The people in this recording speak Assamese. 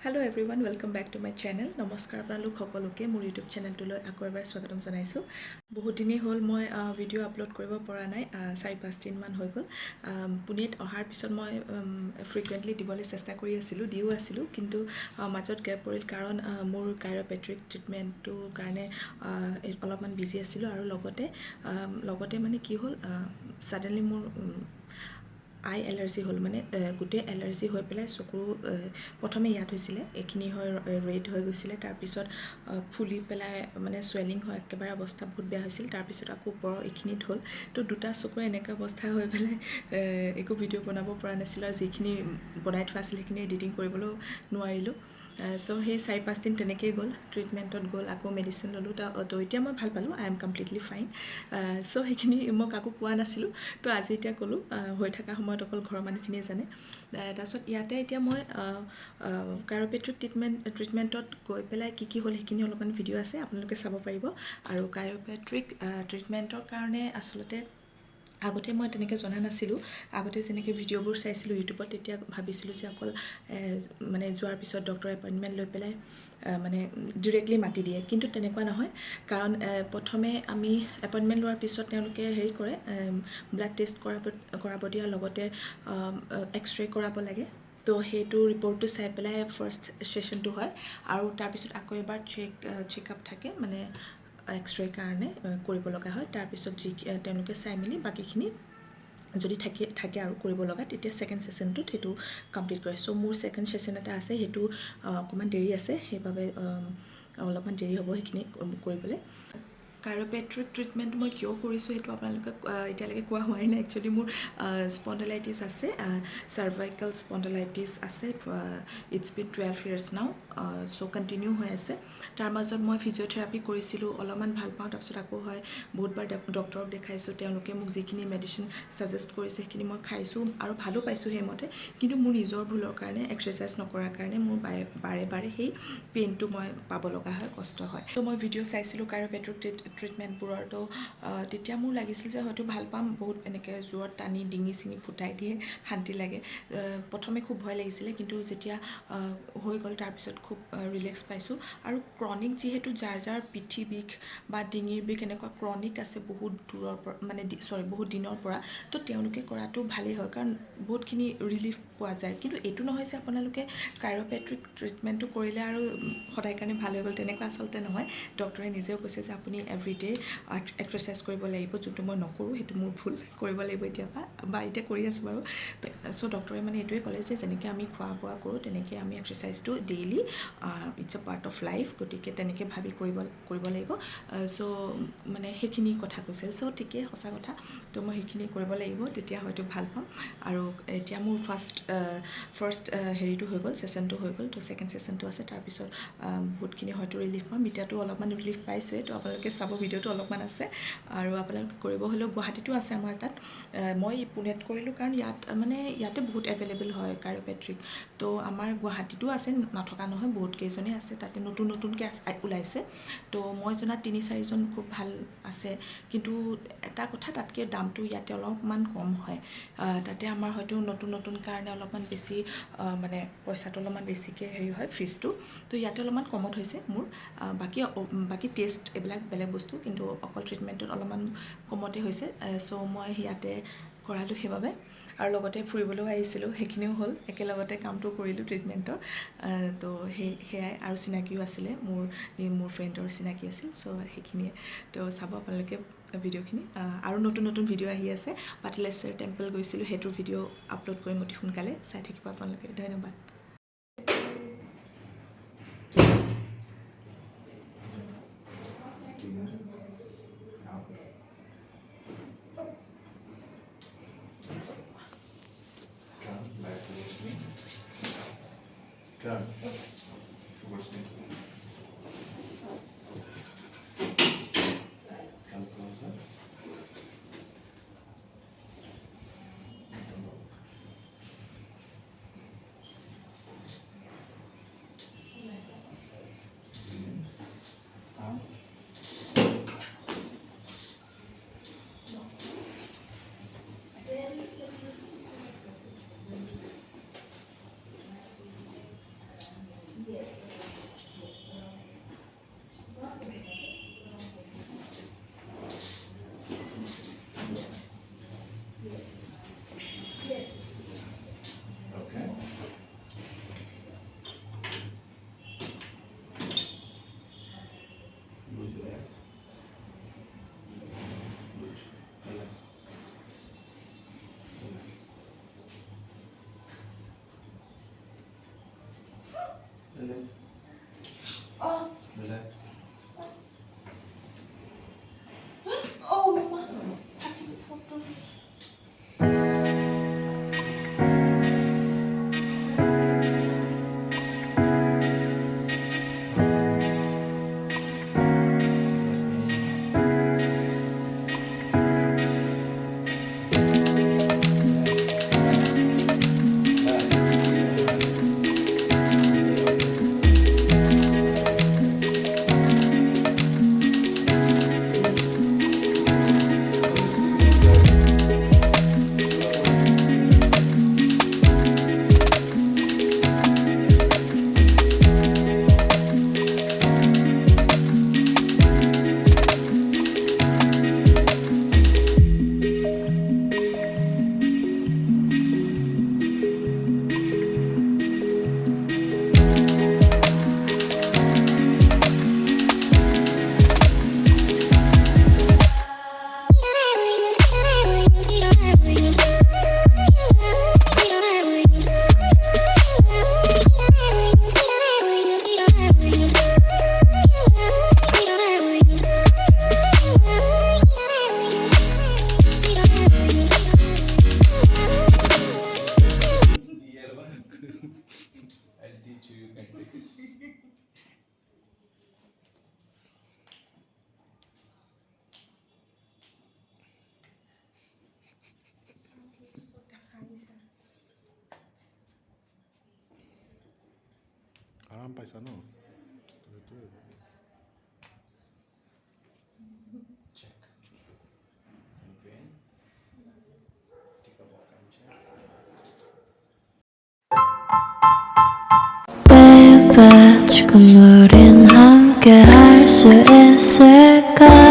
Hello everyone, welcome back to my channel. নমস্কাৰ আপোনালোক সকলোকে মোৰ ইউটিউব চেনেলটোলৈ আকৌ এবাৰ স্বাগতম জনাইছোঁ। বহুত দিনেই হ'ল মই ভিডিঅ' আপলোড কৰিব পৰা নাই, 4-5 দিনমান হৈ গ'ল। পুনেত অহাৰ পিছত মই ফ্ৰিকুৱেণ্টলি দিবলৈ চেষ্টা কৰি দিও আছিলোঁ, কিন্তু মাজত গেপ পৰিল কাৰণ মোৰ কাইৰ'প্ৰেক্টিক ট্ৰিটমেণ্টটোৰ কাৰণে অলপমান বিজি আছিলোঁ আৰু লগতে মানে কি হ'ল ছাডেনলি মোৰ আই এলাৰ্জি হ'ল, মানে গোটেই এলাৰ্জি হৈ পেলাই চকুৰ প্ৰথমে ইয়াত হৈছিলে, এইখিনি হৈ ৰেড হৈ গৈছিলে, তাৰপিছত ফুলি পেলাই মানে চুৱেলিং হৈ একেবাৰে অৱস্থা বহুত বেয়া হৈছিল। তাৰপিছত আকৌ ওপৰৰ এইখিনিত হ'ল, তো দুটা চকুৰ এনেকুৱা অৱস্থা হৈ পেলাই একো ভিডিঅ' বনাব পৰা নাছিলোঁ, আৰু যিখিনি বনাই থোৱা আছিল সেইখিনি এডিটিং কৰিবলৈও নোৱাৰিলোঁ। চ' সেই 4-5 দিন তেনেকেই গ'ল, ট্ৰিটমেণ্টত গ'ল, আকৌ মেডিচিন ল'লোঁ, তো এতিয়া মই ভাল পালোঁ, আই এম কমপ্লিটলি ফাইন। চ' সেইখিনি মই কাকো কোৱা নাছিলোঁ, তো আজি এতিয়া ক'লোঁ, হৈ থকা সময়ত অকল ঘৰৰ মানুহখিনিয়ে জানে। তাৰপিছত ইয়াতে এতিয়া মই কাইৰ'প্ৰেক্টিক ট্ৰিটমেণ্টত গৈ পেলাই কি হ'ল সেইখিনি অলপমান ভিডিঅ' আছে, আপোনালোকে চাব পাৰিব। আৰু কাইৰ'প্ৰেক্টিক ট্ৰিটমেণ্টৰ কাৰণে আচলতে আগতে মই তেনেকৈ জনা নাছিলোঁ। আগতে যেনেকৈ ভিডিঅ'বোৰ চাইছিলোঁ ইউটিউবত, তেতিয়া ভাবিছিলোঁ যে অকল মানে যোৱাৰ পিছত ডক্টৰ এপইণ্টমেণ্ট লৈ পেলাই মানে ডিৰেক্টলি মাতি দিয়ে, কিন্তু তেনেকুৱা নহয়। কাৰণ প্ৰথমে আমি এপইণ্টমেণ্ট লোৱাৰ পিছত তেওঁলোকে হেৰি কৰে, ব্লাড টেষ্ট কৰাব দিয়ে, লগতে এক্সৰে কৰাব লাগে। তো সেইটো ৰিপৰ্টটো চাই পেলাই ফাৰ্ষ্ট ছেশ্যনটো হয়, আৰু তাৰপিছত আকৌ এবাৰ চেকআপ থাকে, মানে এক্সৰেৰ কাৰণে কৰিব লগা হয়। তাৰপিছত তেওঁলোকে চাই মেলি বাকীখিনি যদি থাকে আৰু কৰিব লগা, তেতিয়া ছেকেণ্ড ছেশ্যনটোত সেইটো কমপ্লিট কৰে। চ' মোৰ ছেকেণ্ড ছেশ্যন এটা আছে, সেইটো অকণমান দেৰি আছে, সেইবাবে অলপমান দেৰি হ'ব সেইখিনি কৰিবলৈ। কাইৰ'প্ৰেক্টিক ট্ৰিটমেণ্ট মই কিয় কৰিছোঁ সেইটো আপোনালোকে এতিয়ালৈকে কোৱা হোৱাই নাই। একচুৱেলি মোৰ স্পণ্ডাইলাইটিছ আছে, cervical spondylitis আছে, ইটছ বিন 12 years নাও, চ' কণ্টিনিউ হৈ আছে। তাৰ মাজত মই ফিজিঅ'থেৰাপি কৰিছিলোঁ, অলপমান ভাল পাওঁ, তাৰপিছত আকৌ হয়, বহুতবাৰ ডক্টৰক দেখাইছোঁ, তেওঁলোকে মোক যিখিনি মেডিচিন ছাজেষ্ট কৰিছে সেইখিনি মই খাইছোঁ আৰু ভালো পাইছোঁ সেইমতে। কিন্তু মোৰ নিজৰ ভুলৰ কাৰণে, এক্সাৰচাইজ নকৰাৰ কাৰণে মোৰ বাৰে সেই পেইনটো মই পাব লগা হয়, কষ্ট হয়। ত' মই ভিডিঅ' চাইছিলোঁ কাইৰ'প্ৰেক্টিক ট্ৰিটমেণ্টবোৰৰ, তো তেতিয়া মোৰ লাগিছিল যে হয়তো ভাল পাম, বহুত এনেকৈ জোৰত টানি ডিঙি চিঙি ফুটাই দিয়ে, শান্তি লাগে। প্ৰথমে খুব ভয় লাগিছিলে, কিন্তু যেতিয়া হৈ গ'ল তাৰপিছত খুব ৰিলেক্স পাইছোঁ। আৰু ক্ৰনিক যিহেতু যাৰ পিঠি বিষ বা ডিঙিৰ বিষ এনেকুৱা ক্ৰনিক আছে বহুত দূৰৰ পৰা, মানে বহুত দিনৰ পৰা, তো তেওঁলোকে কৰাটো ভালেই হয়, কাৰণ বহুতখিনি ৰিলিফ পোৱা যায়। কিন্তু এইটো নহয় যে আপোনালোকে কাইৰ'প্ৰেক্টিক ট্ৰিটমেণ্টটো কৰিলে আৰু সদায় কাৰণে ভাল হৈ গ'ল, তেনেকুৱা আচলতে নহয়। ডক্টৰে নিজেও কৈছে যে আপুনি এভৰিডে এক্সাৰচাইজ কৰিব লাগিব, যোনটো মই নকৰোঁ, সেইটো মোৰ ভুল, কৰিব লাগিব এতিয়া বা এতিয়া কৰি আছোঁ বাৰু। চ' ডক্টৰে মানে এইটোৱে ক'লে যে যেনেকৈ আমি খোৱা বোৱা কৰোঁ, তেনেকৈ আমি এক্সাৰচাইজটো daily, it's a part of life, গতিকে তেনেকৈ ভাবি কৰিব লাগিব। চ' মানে সেইখিনি কথা কৈছে, চ' ঠিকেই, সঁচা কথা। তো মই সেইখিনি কৰিব লাগিব, তেতিয়া হয়তো ভাল পাম। আৰু এতিয়া মোৰ ফাৰ্ষ্ট হেৰিটো হৈ গ'ল, ছেশ্যনটো হৈ গ'ল, তো ছেকেণ্ড ছেশ্যনটো আছে, তাৰপিছত বহুতখিনি হয়তো ৰিলিফ পাম। এতিয়াতো অলপমান ৰিলিফ পাইছোঁৱেই, তো আপোনালোকে চাব, ভিডিঅ'টো অলপমান আছে। আৰু আপোনালোকে কৰিব হ'লেও গুৱাহাটীতো আছে আমাৰ তাত, মই পুনেত কৰিলোঁ কাৰণ ইয়াতে বহুত এভেইলেবল হয় কাইৰ'প্ৰেক্টিক। তো আমাৰ গুৱাহাটীতো আছে, নথকা নহয়, বহুত কেইজনেই আছে, তাতে নতুনকৈ ওলাইছে। তো মই জনাত 3-4জন খুব ভাল আছে, কিন্তু এটা কথা, তাতকৈ দামটো ইয়াতে অলপমান কম হয়। তাতে আমাৰ হয়তো নতুন কাৰণে অলপমান বেছি, মানে পইচাটো অলপমান বেছিকৈ হেৰি হয়, ফিজটো। তো ইয়াতে অলপমান কমত হৈছে মোৰ। বাকী টেষ্ট এইবিলাক বেলেগ বস্তু, কিন্তু অকল ট্ৰিটমেণ্টত অলপমান কমতে হৈছে। চ' মই ইয়াতে কৰালোঁ সেইবাবে, আৰু লগতে ফুৰিবলৈও আহিছিলোঁ, সেইখিনিও হ'ল, একেলগতে কামটো কৰিলোঁ ট্ৰিটমেণ্টৰ। তো সেয়াই, আৰু চিনাকিও আছিলে, মোৰ ফ্ৰেণ্ডৰ চিনাকি আছিল, চ' সেইখিনিয়ে। তো চাব আপোনালোকে ভিডিঅ'খিনি, আৰু নতুন ভিডিঅ' আহি আছে। পাটলেশ্বৰ টেম্পল গৈছিলোঁ, সেইটোৰ ভিডিঅ' আপলোড কৰিম অতি সোনকালে, চাই থাকিব আপোনালোকে। ধন্যবাদ। Back towards me. Turn towards me. Come closer. Out. Relax. Oh, Relax. oh, mama. Year one. I'll teach you. You can take it. আৰাম পাইছা ন? Check. Any pain? Take a walk and check. Baby, 지금 우린 함께 할 수 있을까?